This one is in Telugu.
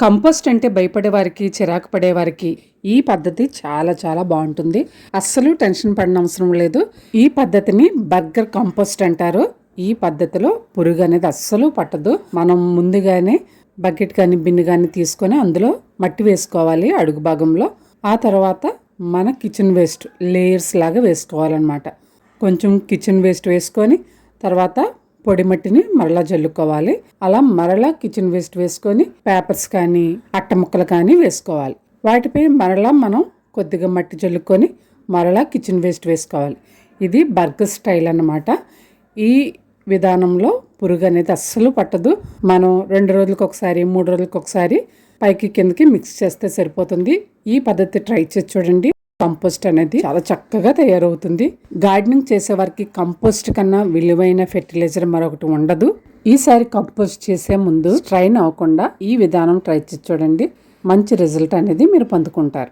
కంపోస్ట్ అంటే భయపడే వారికి, చిరాకు పడే వారికి ఈ పద్ధతి చాలా చాలా బాగుంటుంది. అస్సలు టెన్షన్ పడిన అవసరం లేదు. ఈ పద్ధతిని బర్గర్ కంపోస్ట్ అంటారు. ఈ పద్ధతిలో పురుగు అనేది అస్సలు పట్టదు. మనం ముందుగానే బకెట్ కానీ బిన్ను కానీ తీసుకొని అందులో మట్టి వేసుకోవాలి అడుగు భాగంలో. ఆ తర్వాత మన కిచెన్ వేస్ట్ లేయర్స్ లాగా వేసుకోవాలన్నమాట. కొంచెం కిచెన్ వేస్ట్ వేసుకొని తర్వాత పొడి మట్టిని మరలా జల్లుకోవాలి. అలా మరలా కిచెన్ వేస్ట్ వేసుకొని పేపర్స్ కానీ అట్ట ముక్కలు కానీ వేసుకోవాలి. వాటిపై మరలా మనం కొద్దిగా మట్టి జల్లుకొని మరలా కిచెన్ వేస్ట్ వేసుకోవాలి. ఇది బర్గర్ స్టైల్ అన్నమాట. ఈ విధానంలో పురుగు అనేది అస్సలు పట్టదు. మనం 2 రోజులకు ఒకసారి 3 రోజులకు ఒకసారి పైకి కిందకి మిక్స్ చేస్తే సరిపోతుంది. ఈ పద్ధతి ట్రై చేసి చూడండి. కంపోస్ట్ అనేది చాలా చక్కగా తయారవుతుంది. గార్డెనింగ్ చేసే వారికి కంపోస్ట్ కన్నా విలువైన ఫెర్టిలైజర్ మరొకటి ఉండదు. ఈసారి కంపోస్ట్ చేసే ముందు స్ట్రైన్ అవ్వకుండా ఈ విధానం ట్రై చేసి చూడండి. మంచి రిజల్ట్ అనేది మీరు పొందుకుంటారు.